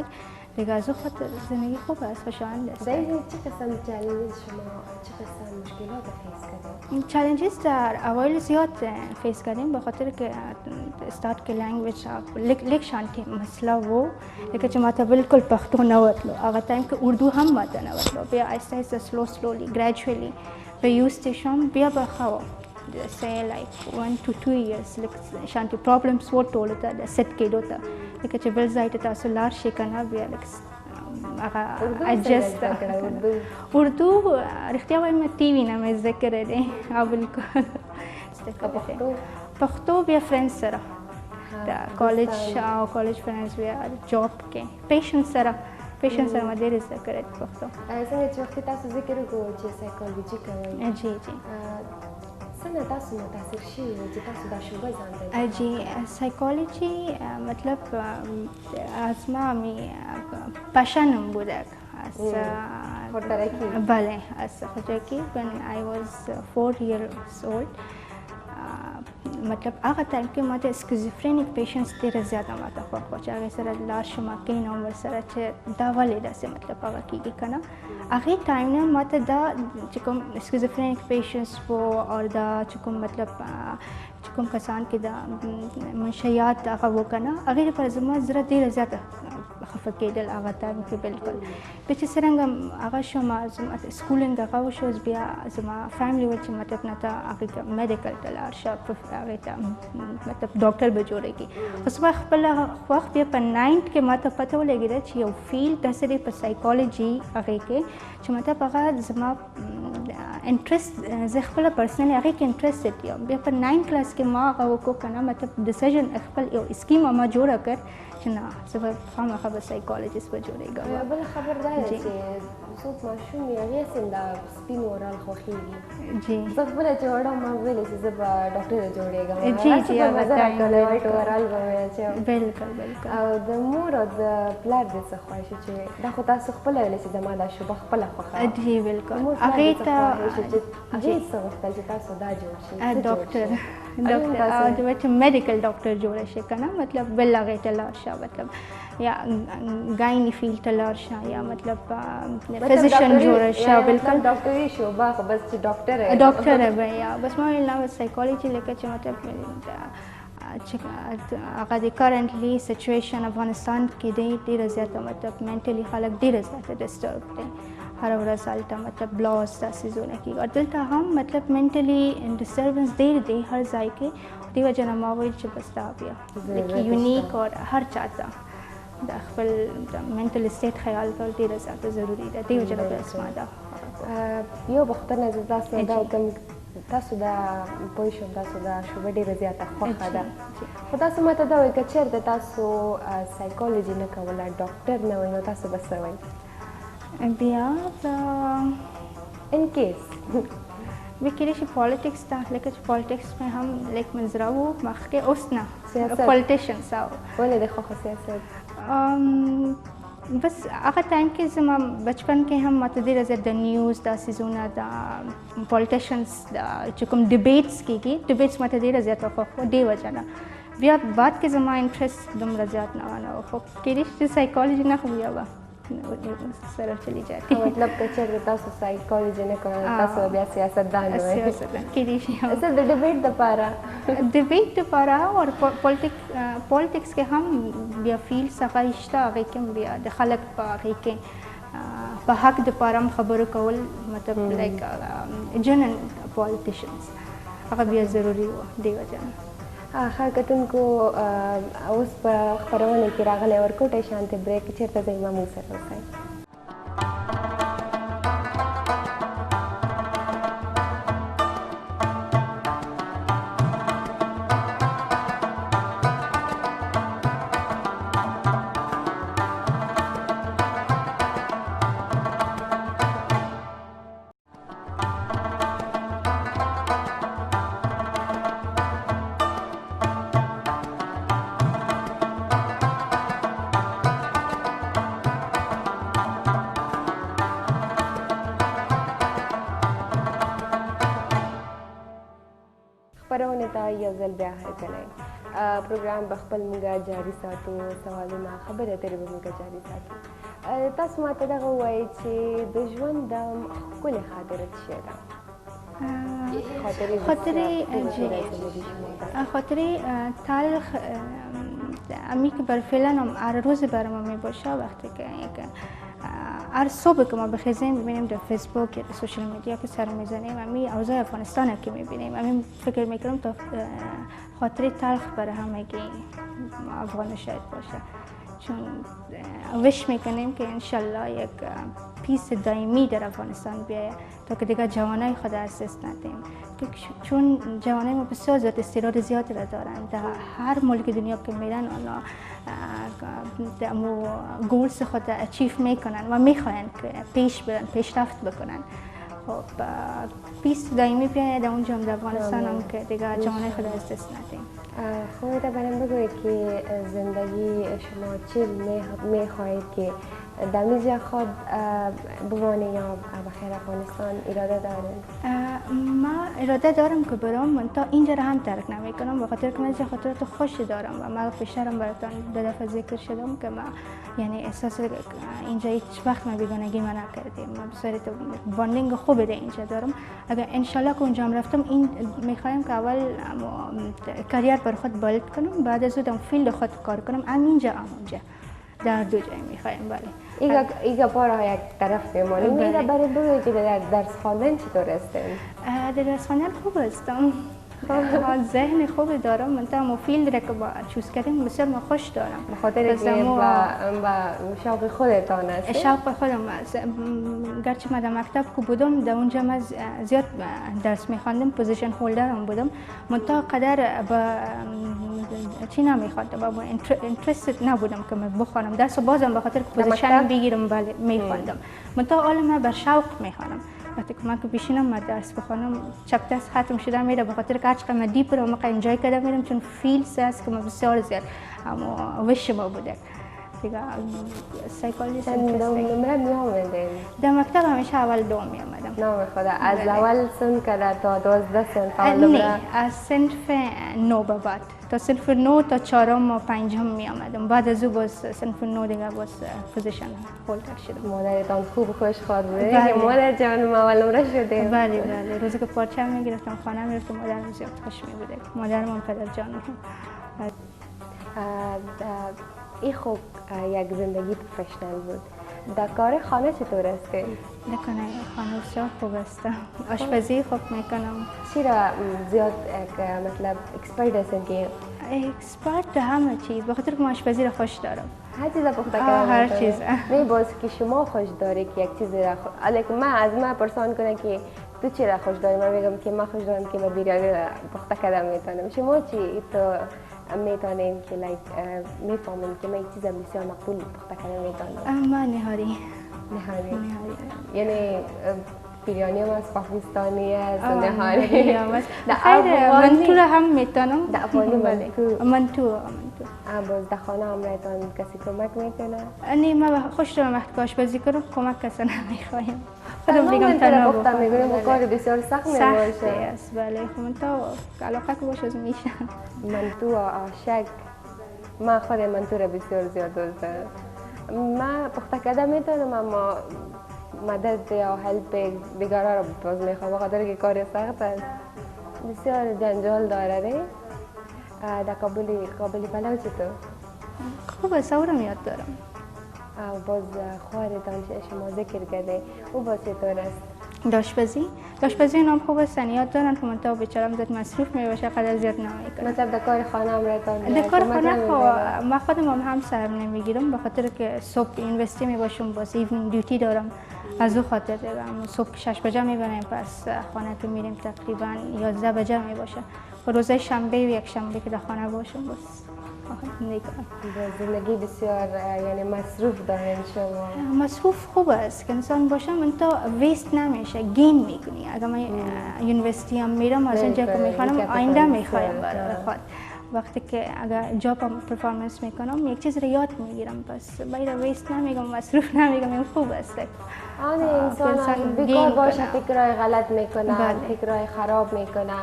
دیگه از او خاطر زندگی خوب است، خوشایند است. دایی چه قسم چالنجز شما چه قسم مشکلات فیس کردید؟ چالنجز در اوایل زیاد فیس کردیم، به خاطر که استارت کې لینګویج لیک شانتي مسله وو، لکه چې ماته بالکل پښتو نه وتلو. هغه ټایم کې اردو هم ماته نه وتلو. بیا آهسته آهسته سلولی ګریجولی په یوز ته شوم، بیا به ښه وه. say like 1 to 2 years لکه شانتي پرابلمس و ټولو ته د سیټ کېدو ته، لکه چې بل ځای ته تاسو لاړ شئ که نه، بیا لکه هغه اجسټ اردو رښتیا وایم ټي وي نه مې زده کړی دی او بالکل پښتو بیا فرینډ سره د کالج او کالج فرینډز بیا جاب کې پیشنس سره مې ډېر زده کړی دی پښتو. څنګه چې وختي تاسو ذکر وکړو چې سایکالوجي کوئ، جی څنګه تاسو متاثر شوي وئ چې تاسو دا شعبه ځان ته جی سایکولوژی مطلب از ما پاشنم بودک از خودترکی. بله از خودترکی when I was 4 years old. مطلب هغه ټایم کې ماته اسکیزوفرینیک پیشنټس ډېر زیاته ماته خوښ وو چې هغې سره لاړ شم کښېنم ورسره چې دا ولې داسې مطلب هغه کېږي که نه. هغې ټایم نه ماته دا چې کوم اسکیزوفرینیک پیشنټس وو او دا چې کوم مطلب چې کوم کسان کې دا منشیات هغه وو که نه، هغې لپاره زما زړه ډېره زیاته خفه کېدل هغه ټایم کې بالکل. بیا چې څرنګه هغه شوم زما سکولینګ هغه وشو، بیا زما فیملی ویل چې مطلب نه ته هغې ته میډیکل ته لاړ شه، هغې ته مطلب ډاکټر به جوړېږي. خو زما خپله خوښ بیا په 9th کې ماته پته ولګېده چې یو فیلډ داسې دی په سایکالوجي هغې کې چې مطلب هغه زما انټرست، زه خپله پرسنلي هغې کې انټرسټډ یم. بیا په 9th کلاس کې ما هغه وکړو که نه، مطلب ډیسیژن خپل یو اسکیم ما جوړه کړ چې نه زه به خامخا به سایکالوجست به جوړېږم. بله خبر دا ده چې څوک ماشوم وي هغې هسې دا سپین ورال خوښېږي. جی زه خپله چې وړه ما ویلې چې زه به ډاکټره جوړېږم، جی جی مزه راکوله وایټ ورال به مې اچوم. بالکل بالکل. او د مور او د پلار د څه خواهش چې دا خو تاسو خپله ویلې چې زما دا شعبه خپله خوښه وه. جی بالکل. هغې ته جی څه غوښتل چې تاسو دا جوړ شئ ډاکټر چې میډیکل ډاکټر جوړه شي که نه، مطلب بل هغې ته لاړ شه، مطلب یا ګایني فیلډ ته لاړ شه یا مطلب فزیشن جوړه شه. بالکل ډاکټري شعبه خو بس چې ډاکټره به یا بس ما ویل نه سایکالوجي لکه چې مطلب چې هغه د کرنټلی سچویشن افغانستان کې دی ډېره زیاته مطلب مینټلي خلک ډېره زیاته ډسټرب دی، هر ورځ هلته مطلب بلاس داسې زونه کېږي او دلته هم مطلب مینټلي ډسټربنس ډېر دی هر ځای کې. دې وجه نه ما ویل چې بس دا بیا لکه یونیک او هر چاته د خپل منټل سټیټ خیال کول ډېره زیاته ضروري ده. دې وجه نه بس ما دا یو پوښتنه زه تاسو نه دا وکړم، تاسو دا پوه شوم تاسو دا شعبه ډېره زیاته خوښه ده، خو تاسو ماته دا وایئ که چېرته تاسو سایکالوجي نه کوله ډاکټر نه وئ نو تاسو به څه وئ؟ بیا ان کیس بیا کېدای شي پالیټکس ته، لکه چې پالیټکس مې هم لایک منظره وو مخکې، اوس نه پالیټیشنس او ولې د خوښه سیاست؟ بس هغه ټایم کې زما بچپن کې هم ماته ډېره زیات د نیوز دا سیزونه د پالیټیشنس چې کوم ډیبیټس کېږي ډیبیټس ماته ډېره زیاته خوښ وه. دې وجه نه بیا بعد کې زما انټرست دومره زیات نه و، خو کېدای شي سایکالوجي نه خو بیا به سره چلی جاتی. مطلب که چېرته تاسو سایکالوجي نه کوئ تاسو بیا سیاستدان وئ؟ سیاستدان کېدای شي. څه د ډیبیټ دپاره؟ ډیبیټ دپاره او پالیټکس کې هم بیا فیلډس هغه شته، هغې کې هم بیا د خلک په هغې کې په حق دپاره هم خبرو کول مطلب لایک جنن پالیټیشنس هغه بیا ضروري وه. دې وجه نه ښه کتونکو اوس په خپرونه کې راغلی ورکوټی شانتې بریک چېرته ځئ ما موږ سره اوسئ. خپرونې ته یو ځل بیا هرکلی. پروګرام به خپل موږ جاري ساتو، سوالونه خبرې اترې به موږ جاري ساتو. تاسو ماته دغه ووایئ چې د ژوند د ښکلې خاطره څه شی ده؟ خاطره تلخ امی که بر فعلا هر روز بر ما می باشه وقتی که هر صبح که ما بخیزیم ببینیم در فیسبوک یا در سوشال میدیا که سر میزنیم امی اوضاع افغانستان که میبینیم امی فکر میکنم تا خاطره تلخ برای همگی افغان شاید باشه چون وش میکنیم که انشالله یک پیس دائمی در افغانستان بیاید تا که دیگه جوانای خود از دست ندیم چون جوانای ما بسیار زیاد استعداد زیادی را دارند در هر ملک دنیا که میرن آنها گولز خود اچیف میکنن و میخواین که پیش برن پیشرفت بکنن خب پیس دائمی بیاید در اونجا در افغانستان هم که دیگه جوانای خود از دست ندیم. خودت برام بگوی که زندگی شما چی میخواهید که در میزی خود بمانی یا بخیر افغانستان اراده دارید؟ ما اراده دارم که برام من تا اینجا را هم ترک نمیکنم به خاطر که من خاطرات خوشی دارم و من پیشترم براتون دو دفعه ذکر شدم که ما یعنی احساس اینجا هیچ وقت ما بیگانگی ما نکردیم ما بسیار باندینگ خوبی ده اینجا دارم اگر انشالله که اونجا هم رفتم این میخوایم که اول کریر بر خود بالد کنم بعد از اون فیلد خود کار کنم اینجا اونجا در دو جای میخوایم بله ایگا پارا یک طرف بمانیم ایگا برای بگوی که در درس خواندن چطور هستیم؟ در درس خواندن خوب هستم ذهن خوبی دارم من تا فیلد را که با چوز کردیم بسیار ما خوش دارم بخاطر که با شوق خودتان است شوق خودم است گرچه من در مکتب که بودم در اونجا من زیاد درس میخواندم پوزیشن هولدرم بودم من تا قدر با چی نمیخواندم با اینترست نبودم که من بخوانم درس و بازم بخاطر که پوزیشن بگیرم بله میخواندم من تا حالا من بر شوق میخوانم وقتی که من که بیشینم من درس بخوانم چپتر ختم شده میره به خاطر که هرچقدر من دیپ رو موقع انجای کرده میرم چون فیلدز هست که من بسیار زیاد اما وش ما بوده دیگه سایکولوژیست نمره می آمدین؟ در مکتب همیشه اول دوم می آمدم نام خدا از اول سن کده تا 12 سن نه از صنف 9 به بعد تا صنف 9 تا 4 و 5 می آمدم بعد از او باز صنف 9 دیگه باز پوزیشن هولدر شدم مادرتان خوب خوش خواد بوده که مادر جان ما اول نمره شده بله بله روزی که پارچه می گرفتم خانه می رفتم مادرم زیاد خوش می بوده مادرم هم پدر جانم این خوب یک زندگی پروفشنال بود در کار خانه چطور هستی؟ نکنه خانه بسیار خوب هستم آشپزی خوب میکنم چرا زیاد مطلب اکسپرت هستین که اکسپرت همه چیز بخاطر که من آشپزی را خوش دارم هر چیز را پخته کردن هر چیز نه باز که شما خوش داری که یک چیز را علیکم من از من پرسان کنه که تو چی را خوش داری من میگم که من خوش دارم که من بیریانی را پخته کردن میتونم شما چی تو میتونین که میفهمین که من یک چیز بسیار مقبول پخته کردن میتونم من نهاری یعنی بیریانی هم از پاکستانی است و نهاری خیر منتو را هم میتونم در افغانی منتو باز در خانه هم رایتان کسی کمک میکنه؟ نه من خوش دارم وقتی که آشپزی کنم کمک کسی نمیخوایم خودم میگم تنها بخورم میگم کار بسیار سخت میباشه سخته است بله منتو علاقه که باشه از میشه منتو آشک من خود منتو را بسیار زیاد دوست دارم من پخته کردن میتونم اما مدد یا هلپ دیگران را باز میخوام بخاطر که کار سخت است بسیار جنجال داره در قابلی پلو چطور؟ خوب است او را یاد دارم باز خواهرتان شما ذکر کرده او باز چطور است؟ داشپزی نام خوب است یاد دارن که منطقه بیچارم زیاد مصروف میباشه قدر زیاد نمیکنه مطلب در کار خانه هم رایتان در کار خانه من خودم هم سر نمیگیرم به خاطر که صبح یونیورسیتی میباشم باز ایونینگ دیوتی دارم از او خاطر دارم صبح 6 بجه میبریم پس خانه که میریم تقریبا 11 بجه میباشه و روزای شنبه و یک شنبه که در خانه باشم بس زندگی بسیار یعنی مصروف دارین شما مصروف خوب است که انسان باشه من تا ویست نمیشه گین میکنی اگر من یونیورسیتی هم میرم از اونجا که میخوانم آینده میخوایم برای خود وقتی که اگر جاب پرفورمنس میکنم یک چیز رو یاد میگیرم پس باید ویست نمیگم مصروف نمیگم این خوب است آن انسان بیکار باشه فکرهای غلط میکنه فکرهای خراب میکنه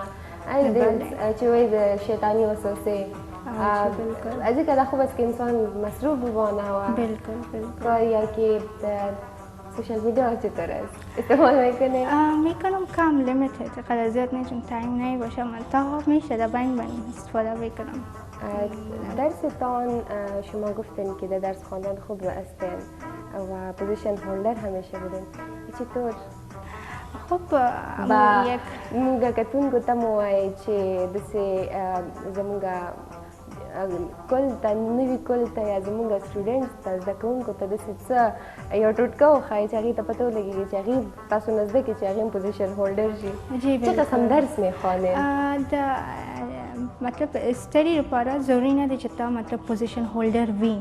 چیزی شیطانی وسوسه بالکل ځکه دا خو بس که انسان مصروف بمانه و بالکل بالکل کار یا که سوشال میدیا چطور است؟ استفاده میکنه؟ میکنم کم لیمیتد قدر زیاد نه چون تایم نه باشه منتها میشه در بین استفاده میکنم. درستان شما گفتین که در درس خواندن خوب هستین و پوزیشن هولدر همیشه بودین. چطور؟ خب یک مونږه کتون ګوتم وای چې دسه زمونږه کل ته نوی کل ته یا زمونږه سټوډنټس ته زده کوونکو ته داسې څه یو ټوټکه وښایي چې هغې ته پته ولګېږي چې هغې تاسو نه زده کړي چې هغې هم پوزیشن هولډر شي. څه قسم درس میخوانید؟ مطلب اسټډي لپاره ضروري نه دی چې تا مطلب پوزیشن هولډر وي،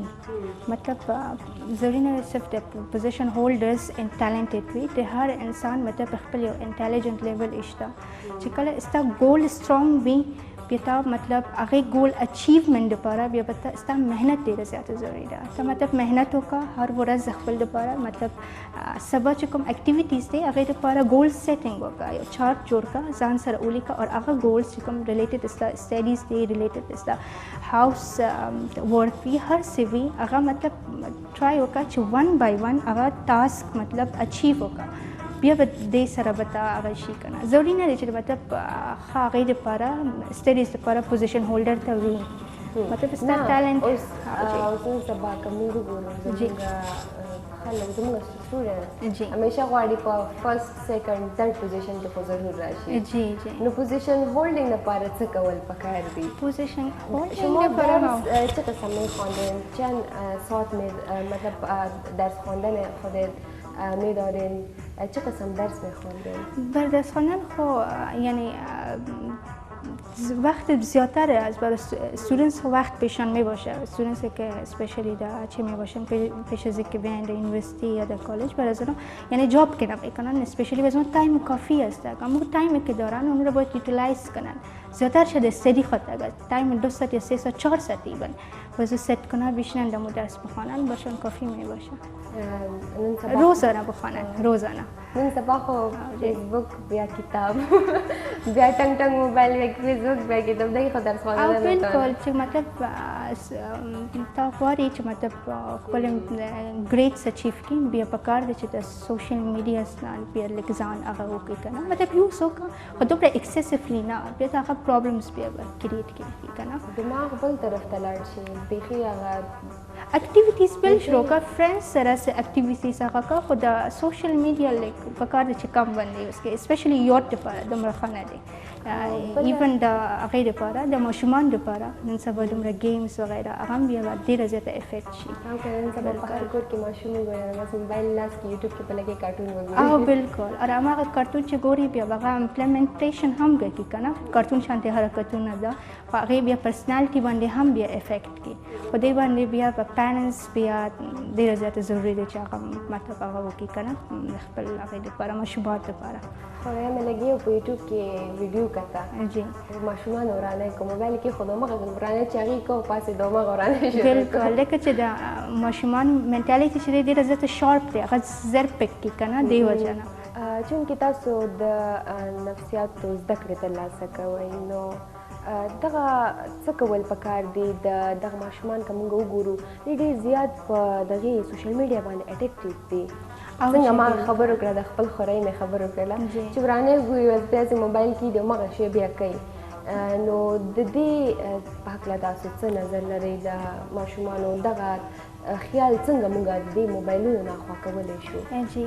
مطلب ضروري نه دی صرف د پوزیشن هولډرز ټیلنټډ وي، د هر انسان مطلب خپل یو انټیلیجنټ لیول شته چې کله ستا ګول سټرانګ وي بیا تا مطلب هغې ګول اچیومنټ لپاره بیا به ستا محنت ډېره زیاته ضروري ده. ته مطلب محنت وکړه هر ورځ خپل لپاره مطلب سبا چې کوم اکټیویټیز دی هغې لپاره ګول سیټینګ وکړه، یو چارټ جوړ کړه ځان سره ولیکه او هغه ګولز چې کوم ریلیټډ ستا اسټډیز دی ریلیټډ ستا هاوس ورک وي هر څه وي هغه مطلب ټرای وکړه چې ون بای ون هغه ټاسک مطلب اچیو وکړه بیا به دې سره به تا هغه شي که نه. ضروري نه دی چې مطلب ښه هغې دپاره سټډیز دپاره پوزیشن هولډر ته وي مطلب ستا ټیلنټ. اوس سبا که موږ وګورو زموږ خلک زموږ سټوډنټس همیشه غواړي په فرسټ سیکنډ تھرډ پوزیشن کې خو ضرور راشي. جی جی نو پوزیشن هولډینګ لپاره څه کول پکار دي؟ پوزیشن هولډینګ شما لپاره درس چه قسم میخواندین؟ چند ساعت مطلب درس خواندن خودت میدارین؟ چه قسم درس میخواندین؟ بر درس خواندن خو یعنی وقت زیادتر از برای استودنتس وقت پیشان می باشه. استودنتس که اسپیشلی در چه می باشن پیش از اینکه بیان در یونیورسیتی یا در کالج برای از یعنی جاب کنن میکنن اسپیشلی واسه تایم کافی است. اما تایمی که دارن اون رو باید یوتیلایز کنن. زیادتر شده استدی خود اگر تایم 2 ساعت یا 3 ساعت 4 ساعت ایون واسه ست کنن بشینن در درس بخونن باشن کافی می باشه. روزانه بخونن روزانه. نن سبا خو فیسبوک بیا کتاب بیا ټنګ ټنګ موبایل بیا فیسبوک بیا کتاب دغه خو درس خواندن او بالکل چې مطلب تا غواړي چې مطلب خپل ګریډس اچیو کړي بیا پکار دی چې د سوشل میډیا نه بیا لږ ځان هغه وکړي که نه مطلب یوز وکړه خو دومره ایکسیسفلی نه بیا هغه پرابلمس بیا کریټ کړي که نه دماغ بل طرف ته لاړ شي بیخي هغه اکټیویټیز بل شروع کړه فرینډز سره سه اکټیویټیز هغه کړه خو د سوشل میډیا لیک پکار دی چې کم باندې اوس کې اسپیشلی یوت لپاره دومره ښه نه دی ایون د هغې لپاره د ماشومان لپاره نن سبا دومره گیمز وغیره هغه هم بیا ډېره زیاته افیکټ شي. نن سبا په هر کور کې ماشوم وګورئ بس موبایل لاس کې یوټیوب کې په لګې کارټون وګورئ. او بالکل او هماغه کارټون چې ګوري بیا هغه امپلیمنټیشن هم کوي که نه کارټون شانتې حرکتونه ده خو هغې بیا پرسنالټي باندې هم بیا افیکټ کوي په دې باندې بیا په پیرنټس بیا ډېره زیاته ضروري ده چې هغه مطلب هغه وکړي که نه خپل هغې لپاره ماشومات لپاره. خو یا مې لګي په یوټیوب کې ویډیو کته جی ماشومان ورانه کوم موبایل کې خو دماغ ورانه چاغي کو پاسې دماغ ورانه شي. بالکل لکه چې د ماشومان منټالیټي چې ډېره زیاته شارپ دی هغه زر پک کی که نه دې وجه نه چونکې تاسو د نفسیاتو زده کړې ترلاسه کوئ نو دغه څه کول پکار دي دغه ماشومان که موږ وګورو ډېر زیات په دغې سوشل میډیا باندې اډکټډ دي. څنګه ما خبر وکړه د خپل خورۍ مې خبر وکړله چې ورانه ګوري داسې موبایل کې د همغه شی بیا کوي نو د دې په هکله تاسو څه نظر لرئ د ماشومانو دغه خیال څنګه موږ د دې موبایلونو نه خوا کولی شو؟ جی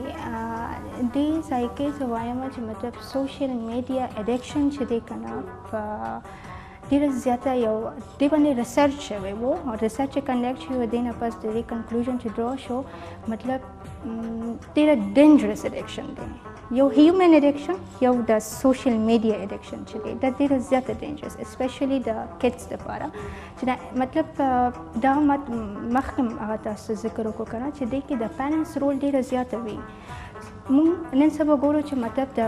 دې ځای کې زه وایم چې مطلب سوشل میډیا اډکشن چې دی که نه په ډېره زیاته یو دې باندې ریسرچ شوی و او ریسرچ چې کنډکټ شوی و دې نه پس د دې کنکلوژن چې ډرا شو مطلب ډېره ډینجرس اډکشن دی یو هیومن اډکشن یو د سوشل میډیا اډکشن چې دی دا ډېره زیاته ډینجرس اسپیشلی د کډس لپاره چې مطلب دا مخکې هغه تاسو ذکر وکړو که نه چې دې کې د پیرنټس رول ډېره زیاته وي. مونږ نن سبا ګورو چې مطلب د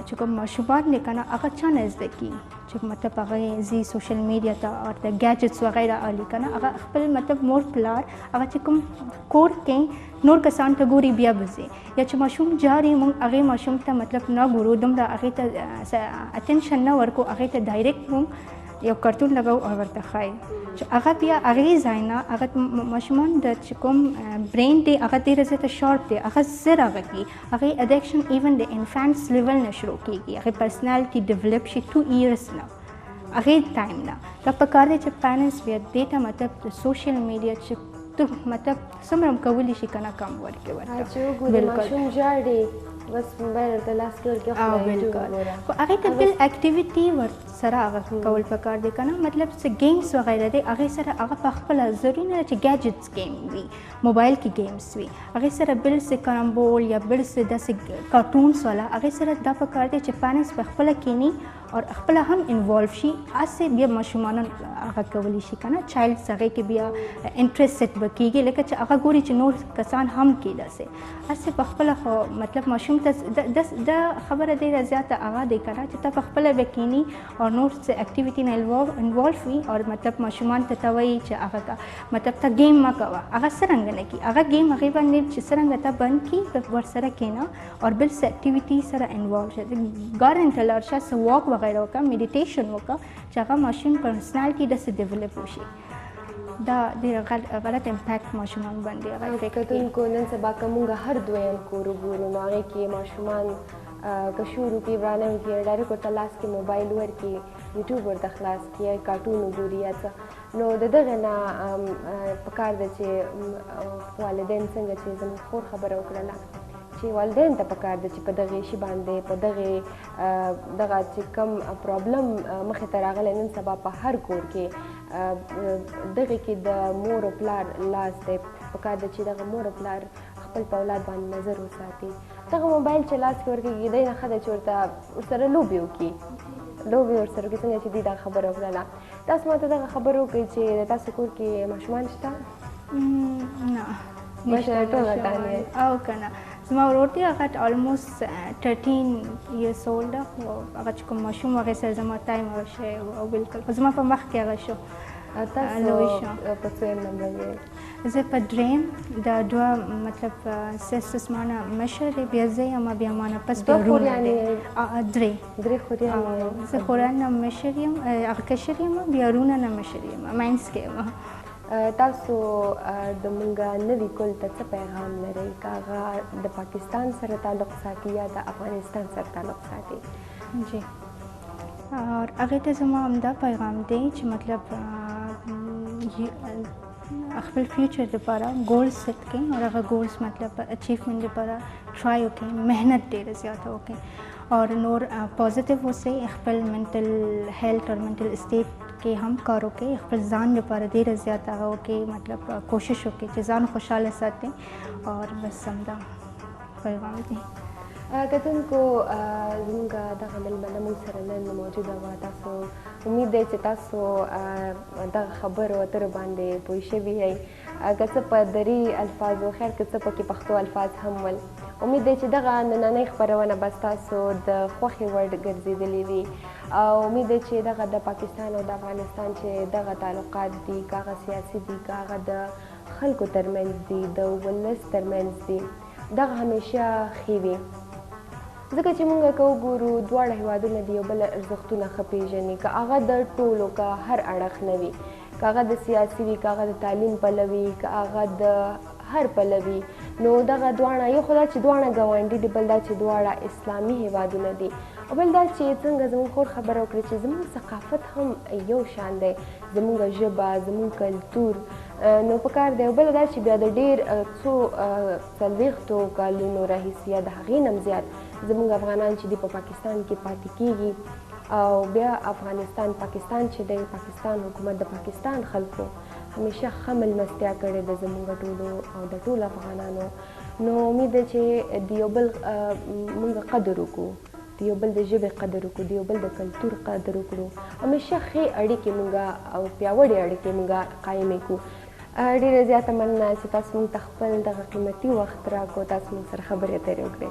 چې کوم ماشومان دی که نه هغه چا نه زده کي چې مطلب هغه ځي سوشل میډیا ته او د ګیجټس وغیره اخلي که نه هغه خپل مطلب مور پلار هغه چې کوم کور کې نور کسان ته ګوري بیا به ځي یا چې ماشوم جاري مونږ هغې ماشوم ته مطلب نه ګورو دومره هغې ته اټینشن نه ورکو هغې ته ډایرکټ مونږ یو کارتون لګو او ورته ښایي چې هغه بیا هغې ځای نه هغه ماشومان د چې کوم برین دی هغه ډېره زیاته شارپ دی هغه زر هغه کي هغې اډکشن ایون د انفانټس لیول نه شروع کېږي هغې پرسنالټي ډیولپ شي 2 years نه هغې ټایم نه دا پکار دی چې پیرنټس بیا دې ته مطلب د سوشل میډیا چې مطلب څومره هم کولی شي که نه کم ورکړي ورته ماشوم ژاړي بس موبایل ورته لاس کې ورکړي بالکل خو هغې ته بل اکټیویټي ورسره هغه کول پکار دی که نه مطلب څه گیمز وغیره دی هغې سره هغه په خپله ضروري نه ده چې ګیجټس گیم وي موبایل کې گیمز وي هغې سره بل څه کرم بول یا بل څه داسې کارټونس والا هغې سره دا پکار دی چې پیرنټس په خپله کینی اور خپل هم انوالو شي هسې بیا ماشومان هغه کولی شي که نه چایلډس هغې کې بیا انټرست سیټ به کېږي لکه چې هغه ګوري چې نور کسان هم کې داسې هسې په خپله خو مطلب ماشوم ته دا خبره ډېره زیاته هغه دی که نه چې ته په خپله به کینی او نور څه اکټیویټي نه انوالو وي او مطلب ماشومان ته وایي چې هغه مطلب ته گیم مه کوه هغه څرنګه نه کړي هغه گیم هغې باندې چې څرنګه ته بند کړي ورسره کښېنه او بل څه اکټیویټي سره انوالو شه ګارډن ته لاړ شه څه واک وغیره وکړه میډیټیشن وکړه چې هغه ماشوم پرسنالټي داسې ډیولپ وشي دا ډېر غلط امپیکټ ماشومان باندې هغه کتونکو نن سبا که موږ هر دویم کور وګورو نو هغې کې ماشومان که شروع کړي ورانه وکړي ډایرکټ ورته لاس کې موبایل ورکړي یوټیوب ورته خلاص کړي یا کارټون وګوري یا څه نو د دغې نه پکار ده چې والدین څنګه چې زموږ خور خبره وکړله چې والدین ته پکار ده چې په دغې شي باندې په دغې دغه چې کوم پرابلم مخې ته راغلی نن سبا په هر کور کې دغې کې د مور او پلار لاس دی پکار ده چې دغه مور او پلار خپل په اولاد باندې نظر وساتي دغه موبایل چې لاس کې ورکړي دی نه ښه ده چې ورسره لوبې وکړي لوبې ورسره وکړي څنګه چې دوی دا خبره وکړله تاسو ما ته دغه خبره وکړئ چې تاسو کور کې ماشومان شته نه ماشاءالله ټول غټان دي او که نه زما ورور دی هغه almost 13 years old ده خو هغه چې کوم ماشوم هغې سره زما ټایم هغه شی او بالکل خو زما په مخ کې هغه شو تاسو په څویم نمبر یې زه په درېیم دا دوه مطلب سسټرس ما نه مشر دی بیا زه یم بیا ما نه پس بیا وروڼه دی درې خوریانې زه خوریان نه مشر یم هغه کشر یم بیا وروڼه نه مشر یم منځ کې یم تاسو د مونږ نوي کل ته څه پیغام لرئ که هغه د پاکستان سره تعلق ساتي یا د افغانستان سره تعلق ساتي جی اور هغې ته زما همدا پیغام دی چې مطلب خپل فیوچر لپاره ګولز سیټ کړئ او هغه ګولز مطلب اچیومنټ لپاره ټرای وکړئ محنت ډېره زیاته وکړئ اور نور پازیټیو اوسئ خپل منټل هیلث اور منټل اسټیټ کې هم کار وکړئ خپل ځان لپاره ډېره زیاته هغه وکړئ مطلب کوشش وکړئ چې ځان خوشحاله ساتئ اور بس همدا پیغام دی کتونکو زموږ دغه مېلمنه موږ سره نن موجوده وه تاسو امید دی چې تاسو دغه خبرو اترو باندې پوه شوي یئ که څه په دري الفاظو خیر که څه پکې پښتو الفاظ هم ول امید دی چې دغه نننۍ خپرونه به ستاسو د خوښې وړ ګرځېدلې وي او امید دی چې دغه د پاکستان او د افغانستان چې دغه تعلقات دي که هغه سیاسي دي که هغه د خلکو ترمنځ دي د ولس ترمنځ دي دغه همیشه ښې وي ځکه چې موږ که وګورو دواړه هیوادونه د یو بل ارزښتونه ښه پېژني که هغه د ټولو که هر اړخ نه وي که هغه د سیاسي وي که هغه د تعلیم پلوي که هغه د هر پلوي نو دغه دواړه یو خو دا چې دواړه ګاونډي دي بل دا چې دواړه اسلامي هیوادونه دي او بل دا چې څنګه زموږ خور خبره وکړي چې زموږ ثقافت هم یو شان دی زموږ ژبه زموږ کلتور نو پکار دی او بل دا چې بیا د ډېر څو 40 کالونو راهیسې یا د هغې نه هم زیات زموږ افغانان چې دي په پاکستان کې پاتې کېږي او بیا افغانستان پاکستان چې دی پاکستان حکومت د پاکستان خلکو همیشه ښه مېلمستیا کړې ده زموږ ټولو او د ټولو افغانانو نو امید دی چې د یو بل موږ قدر وکړو د یو بل د ژبې قدر وکړو د یو بل د کلتور قدر وکړو همیشه ښې اړیکې موږ او پیاوړې اړیکې موږ قایمې کړو ډېره زیاته مننه چې تاسو موږ ته خپل دغه قیمتي وخت راکړو تاسو موږ سره خبرې اترې وکړې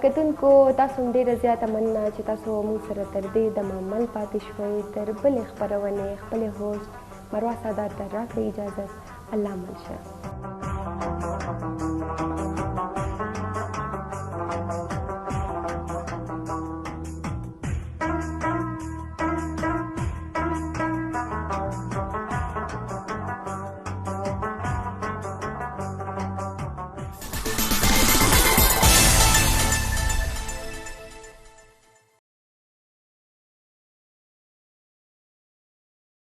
کتونکو تاسو هم ډېره زیاته مننه چې تاسو موږ سره تر دې دمه مل پاتې شوئ تر بلې خپرونې خپلې هوسټ مروه سادات ته راکړئ اجازه الله مل شه